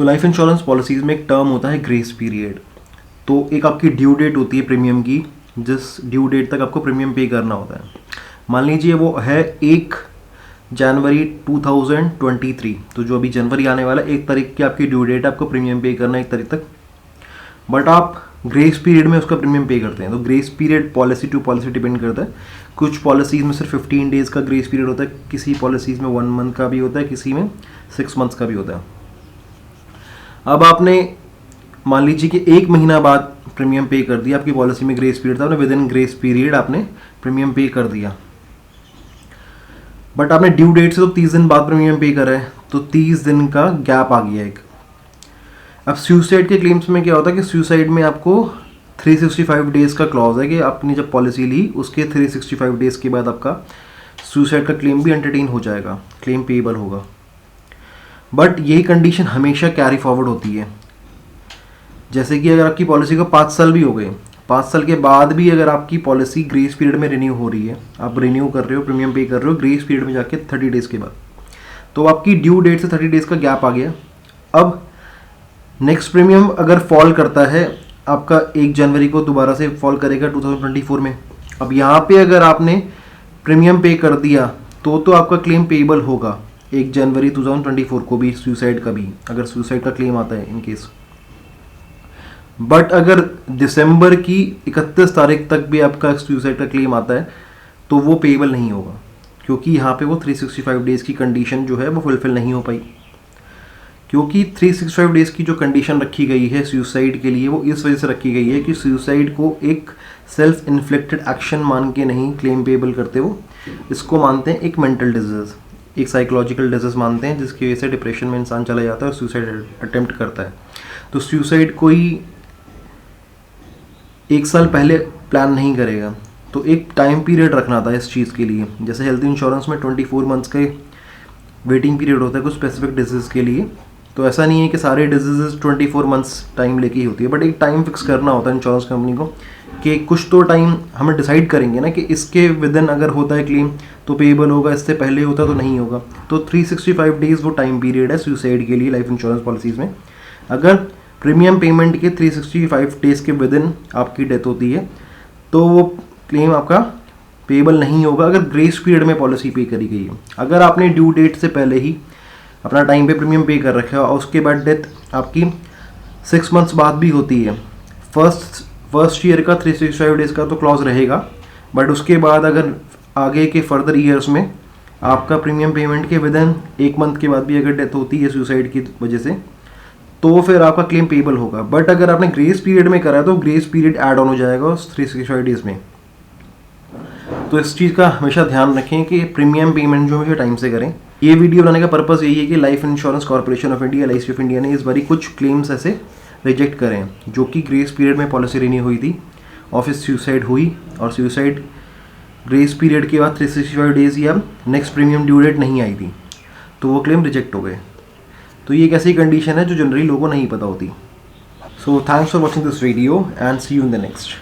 तो life insurance policies में एक टर्म होता है ग्रेस पीरियड। तो एक आपकी ड्यू डेट होती है प्रीमियम की, जिस ड्यू डेट तक आपको प्रीमियम पे करना होता है। मान लीजिए वो है 1 जनवरी 2023, तो जो अभी जनवरी आने वाला है 1 तारीख की आपकी ड्यू डेट है, आपको प्रीमियम पे करना है 1 तारीख तक। बट आप ग्रेस पीरियड में उसका प्रीमियम पे करते हैं। तो grace period policy to policy depend करता है। कुछ पॉलिसीज़ में सिर्फ 15 डेज़ का ग्रेस पीरियड होता है, किसी पॉलिसीज़ में 1 मंथ का भी होता है, किसी में 6 मंथ्स का भी होता है। अब आपने मान लीजिए कि 1 महीना बाद प्रीमियम पे कर दिया, आपकी पॉलिसी में ग्रेस पीरियड था, आपने विद इन ग्रेस पीरियड आपने प्रीमियम पे कर दिया। बट आपने ड्यू डेट से तो 30 दिन बाद प्रीमियम पे करा है, तो 30 दिन का गैप आ गया एक। अब सुसाइड के क्लेम्स में क्या होता है कि सुसाइड में आपको 365 डेज़ का क्लॉज है कि आपने जब पॉलिसी ली उसके 365 डेज़ के बाद आपका सुसाइड का क्लेम भी एंटरटेन हो जाएगा, क्लेम पेएबल होगा। बट यही कंडीशन हमेशा कैरी फॉरवर्ड होती है। जैसे कि अगर आपकी पॉलिसी को 5 साल भी हो गए, 5 साल के बाद भी अगर आपकी पॉलिसी ग्रेस पीरियड में रिन्यू हो रही है, आप रिन्यू कर रहे हो, प्रीमियम पे कर रहे हो ग्रेस पीरियड में जाके 30 डेज़ के बाद, तो आपकी ड्यू डेट से 30 डेज़ का गैप आ गया। अब नेक्स्ट प्रीमियम अगर फॉल करता है आपका 1 जनवरी को, दोबारा से फॉल करेगा 2024 में। अब यहाँ पे अगर आपने प्रीमियम पे कर दिया तो आपका क्लेम पेएबल होगा 1 जनवरी 2024 को भी, सुसाइड का भी, अगर सुसाइड का क्लेम आता है इन केस। बट अगर दिसंबर की 31 तारीख तक भी आपका सुसाइड का क्लेम आता है तो वो पेएबल नहीं होगा, क्योंकि यहाँ पे वो 365 डेज़ की कंडीशन जो है वो फुलफिल नहीं हो पाई। क्योंकि 365 डेज़ की जो कंडीशन रखी गई है सुसाइड के लिए, वो इस वजह से रखी गई है कि सुसाइड को एक सेल्फ इन्फ्लिक्टेड एक्शन मान के नहीं क्लेम पेएबल करते, वो इसको मानते हैं एक मेंटल डिजीज़, एक साइकोलॉजिकल डिजीज़ मानते हैं, जिसकी वजह से डिप्रेशन में इंसान चला जाता है और सुसाइड अटेम्प्ट करता है। तो सुसाइड कोई 1 साल पहले प्लान नहीं करेगा, तो एक टाइम पीरियड रखना था इस चीज़ के लिए। जैसे हेल्थ इंश्योरेंस में 24 मंथ्स का वेटिंग पीरियड होता है कुछ स्पेसिफिक डिजीज़ के लिए, तो ऐसा नहीं है कि सारे डिजीज़ 24 मंथ्स टाइम लेके ही होती है, बट एक टाइम फिक्स करना होता है इंश्योरेंस कंपनी को कि कुछ तो टाइम हम डिसाइड करेंगे ना कि इसके विद इन अगर होता है क्लेम तो पेएबल होगा, इससे पहले होता तो नहीं होगा। तो 365 डेज़ वो टाइम पीरियड है सुसाइड के लिए लाइफ इंश्योरेंस पॉलिसीज़ में। अगर प्रीमियम पेमेंट के 365 डेज़ के विद इन आपकी डेथ होती है तो वो क्लेम आपका पेएबल नहीं होगा अगर ग्रेस पीरियड में पॉलिसी पे करी गई है। अगर आपने ड्यू डेट से पहले ही अपना टाइम पे प्रीमियम पे कर रखा है और उसके बाद डेथ आपकी 6 मंथ्स बाद भी होती है, फर्स्ट ईयर का 365 डेज़ का तो क्लॉज रहेगा, बट उसके बाद अगर आगे के फर्दर ईयर्स में आपका प्रीमियम पेमेंट के विद इन 1 मंथ के बाद भी अगर डेथ होती है सुसाइड की वजह से, तो फिर आपका क्लेम पेएबल होगा। बट अगर आपने ग्रेस पीरियड में करा है तो ग्रेस पीरियड ऐड ऑन हो जाएगा उस 365 डेज़ में। तो इस चीज़ का हमेशा ध्यान रखें कि प्रीमियम पेमेंट जो हमेशा टाइम से करें। ये वीडियो बनाने का पर्पज़ यही है कि life insurance corporation of India, LIC of India ने इस बारी कुछ क्लेम्स ऐसे रिजेक्ट करें जो कि ग्रेस पीरियड में पॉलिसी रिन्यू हुई थी, ऑफिस सुसाइड हुई और सुसाइड ग्रेस पीरियड के बाद 365 डेज़ या नेक्स्ट प्रीमियम ड्यू डेट नहीं आई थी, तो वो क्लेम रिजेक्ट हो गए। तो ये एक ऐसी कंडीशन है जो जनरली लोगों को नहीं पता होती। So thanks for watching this video and see you in the next.